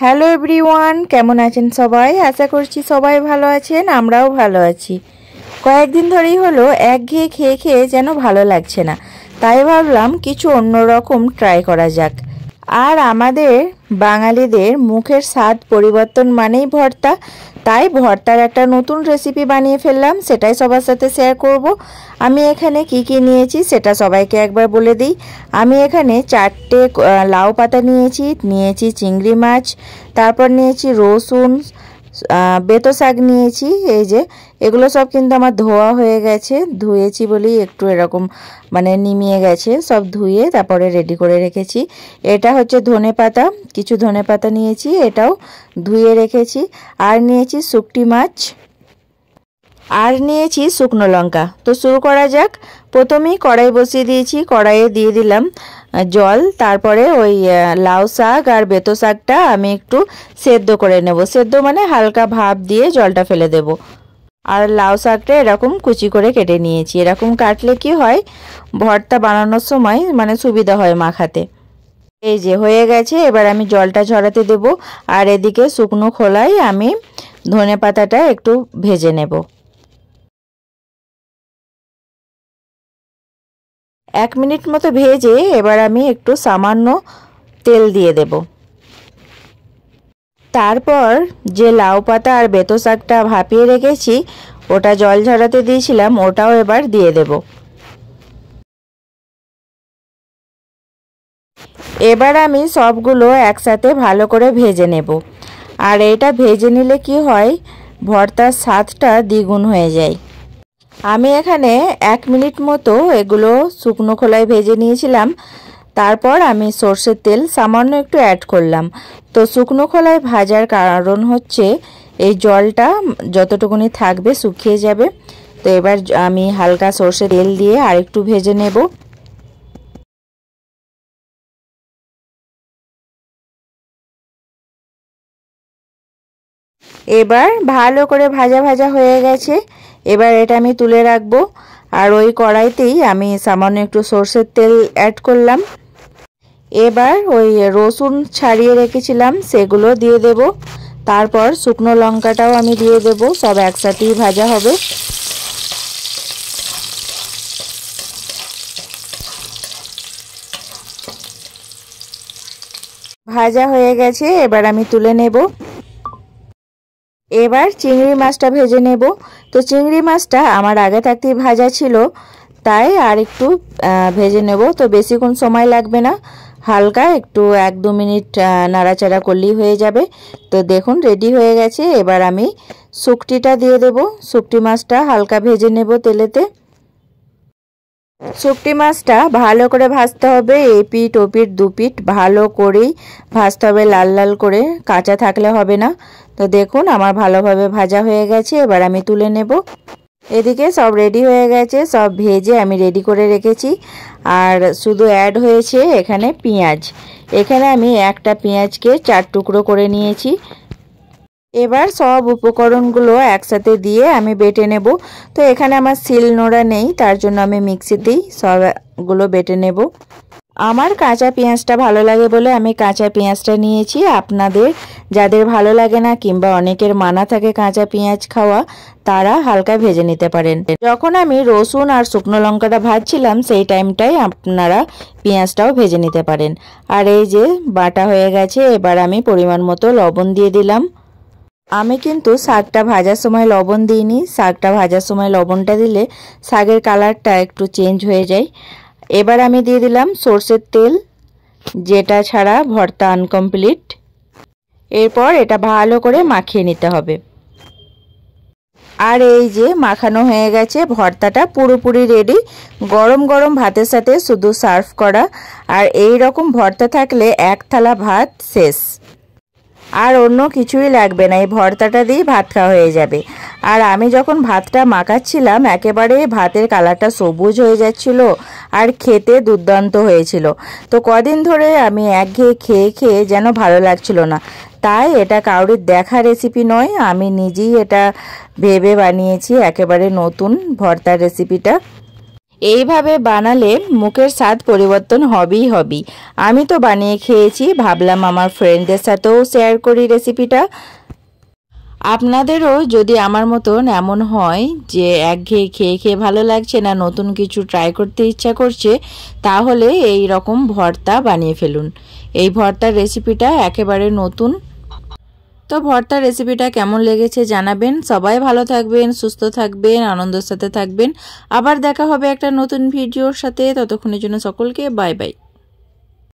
Hello everyone, কেমন আছেন সবাই? আশা করছি সবাই ভালো আছেন, আমরাও ভালো আছি। কয়েকদিন ধরেই হলো একঘেয়ে খেয়ে খেয়ে যেন ভালো লাগছে না, তাই ভাবলাম কিছু অন্যরকম ট্রাই করা যাক। আর আমাদের বাঙালিদের মুখের স্বাদ পরিবর্তন মানেই ভর্তা, তাই ভর্তার একটা নতুন রেসিপি বানিয়ে ফেললাম, সেটাই সবার সাথে শেয়ার করব। আমি এখানে কি কি নিয়েছি সেটা সবাইকে একবার বলে দিই। আমি এখানে 4টে লাউ পাতা নিয়েছি চিংড়ি মাছ, তারপর নিয়েছি রসুন, বেতো শাক নিয়েছি। এই যে এগুলো সব কিন্তু আমার ধোয়া হয়ে গেছে, ধুয়েছি বলেই একটু এরকম মানে নিমিয়ে গেছে। সব ধুয়ে তারপরে রেডি করে রেখেছি। এটা হচ্ছে ধনেপাতা, কিছু ধনেপাতা নিয়েছি, এটাও ধুয়ে রেখেছি। আর নিয়েছি শুকটি মাছ, আর নিয়েছি শুকনো লঙ্কা। তো শুরু করা যাক। প্রথমেই কড়াই বসিয়ে দিয়েছি, কড়াইয়ে দিয়ে দিলাম জল। তারপরে ওই লাউ শাক আর বেতো শাকটা আমি একটু সেদ্ধ করে নেব। সেদ্ধ মানে হালকা ভাপ দিয়ে জলটা ফেলে দেব। আর লাউ শাকটা এরকম কুচি করে কেটে নিয়েছি। এরকম কাটলে কি হয়, ভর্তা বানানোর সময় মানে সুবিধা হয় মাখাতে। এই যে হয়ে গেছে, এবার আমি জলটা ঝরাতে দেব। আর এদিকে শুকনো খোলায় আমি ধনে পাতাটা একটু ভেজে নেব। 1 মিনিট মতো ভেজে এবার আমি একটু সামান্য তেল দিয়ে দেব। তারপর যে লাউ পাতা আর বেতো শাকটা ভাপিয়ে রেখেছি, ওটা জল ঝরাতে দিয়েছিলাম, ওটাও এবার দিয়ে দেব। এবার আমি সবগুলো একসাথে ভালো করে ভেজে নেব। আর এটা ভেজে নিলে কি হয়, ভর্তার স্বাদটা দ্বিগুণ হয়ে যায়। আমি এখানে 1 মিনিট মতো এগুলো শুকনো খোলায় ভেজে নিয়েছিলাম। তারপর আমি সর্ষের তেল সামান্য একটু অ্যাড করলাম। তো শুকনো খোলায় ভাজার কারণ হচ্ছে এই জলটা যতটুকুনি থাকবে শুকিয়ে যাবে। তো এবার আমি হালকা সর্ষের তেল দিয়ে আরেকটু ভেজে নেব। এবার ভালো করে ভাজা ভাজা হয়ে গেছে। এবার এটা আমি তুলে রাখবো। আর ওই কড়াইতেই আমি সামান্য একটু সর্ষের তেল অ্যাড করলাম। এবার ওই রসুন ছাড়িয়ে রেখেছিলাম সেগুলো দিয়ে দেব। তারপর শুকনো লঙ্কাটাও আমি দিয়ে দেব, সব একসাথেই ভাজা হবে। ভাজা হয়ে গেছে, এবার আমি তুলে নেব। এবার চিংড়ি মাছটা ভেজে নেব। তো চিংড়ি মাছটা আমার আগে থাকতেই ভাজা ছিল, তাই আর একটু ভেজে নেব। তো বেশিক্ষণ সময় লাগবে না, হালকা একটু 1-2 মিনিট নাড়াচাড়া করলেই হয়ে যাবে। তো দেখুন রেডি হয়ে গেছে। এবার আমি শুকটিটা দিয়ে দেব। শুকটি মাছটা হালকা ভেজে নেব তেলেতে। শুকটি মাছটা ভালো করে ভাজতে হবে, এপিঠ ওপিঠ দুপিঠ ভালো করেই ভাজতে হবে, লাল লাল করে, কাঁচা থাকলে হবে না। তো দেখুন আমার ভালোভাবে ভাজা হয়ে গেছে, এবার আমি তুলে নেব। এদিকে সব রেডি হয়ে গেছে, সব ভেজে আমি রেডি করে রেখেছি। আর শুধু অ্যাড হয়েছে এখানে পেঁয়াজ। এখানে আমি একটা পেঁয়াজকে 4 টুকরো করে নিয়েছি। এবার সব উপকরণগুলো একসাথে দিয়ে আমি বেটে নেব। তো এখানে আমার শিলনোড়া নেই, তার জন্য আমি মিক্সিতেই সবগুলো বেটে নেব। আমার কাঁচা পেঁয়াজটা ভালো লাগে বলে আমি কাঁচা পেঁয়াজটা নিয়েছি। আপনাদের যাদের ভালো লাগে না কিংবা অনেকের মানা থাকে কাঁচা পেঁয়াজ খাওয়া, তারা হালকা ভেজে নিতে পারেন। যখন আমি রসুন আর শুকনো লঙ্কাটা ভাজছিলাম সেই টাইমটাই আপনারা পেঁয়াজটাও ভেজে নিতে পারেন। আর এই যে বাটা হয়ে গেছে, এবার আমি পরিমাণ মতো লবণ দিয়ে দিলাম। আমি কিন্তু শাকটা ভাজার সময় লবণ দিইনি, শাকটা ভাজার সময় লবণটা দিলে শাকের কালারটা একটু চেঞ্জ হয়ে যায়। এবার আমি দিয়ে দিলাম সর্ষের তেল, যেটা ছাড়া ভর্তা আনকমপ্লিট। এরপর এটা ভালো করে মাখিয়ে নিতে হবে। আর এই যে মাখানো হয়ে গেছে, ভর্তাটা পুরোপুরি রেডি। গরম গরম ভাতের সাথে শুধু সার্ভ করা। আর এই রকম ভর্তা থাকলে 1 থালা ভাত শেষ, আর অন্য কিছুই লাগবে না। এই ভর্তাটা দিয়ে ভাত খাওয়া হয়ে যাবে। আর আমি যখন ভাতটা মাখাচ্ছিলাম একেবারে ভাতের কালারটা সবুজ হয়ে যাচ্ছিল, আর খেতে দুর্দান্ত হয়েছিল। তো কদিন ধরে আমি একঘেয়ে খেয়ে খেয়ে যেন ভালো লাগছিল না, তাই এটা কারোর দেখা রেসিপি নয়, আমি নিজেই এটা ভেবে বানিয়েছি একেবারে নতুন ভর্তার রেসিপিটা। এইভাবে বানালে মুখের স্বাদ পরিবর্তন হবেই হবে। আমি তো বানিয়ে খেয়েছি, ভাবলাম আমার ফ্রেন্ডদের সাথেও শেয়ার করি রেসিপিটা। আপনাদেরও যদি আমার মতন এমন হয় যে একঘেয়ে খেয়ে খেয়ে ভালো লাগছে না, নতুন কিছু ট্রাই করতে ইচ্ছা করছে, তাহলে এই রকম ভর্তা বানিয়ে ফেলুন। এই ভর্তার রেসিপিটা একেবারে নতুন। তো ভর্তার রেসিপিটা কেমন লেগেছে জানাবেন। সবাই ভালো থাকবেন, সুস্থ থাকবেন, আনন্দের সাথে থাকবেন। আবার দেখা হবে একটা নতুন ভিডিওর সাথে। ততক্ষণের জন্য সকলকে বাই বাই।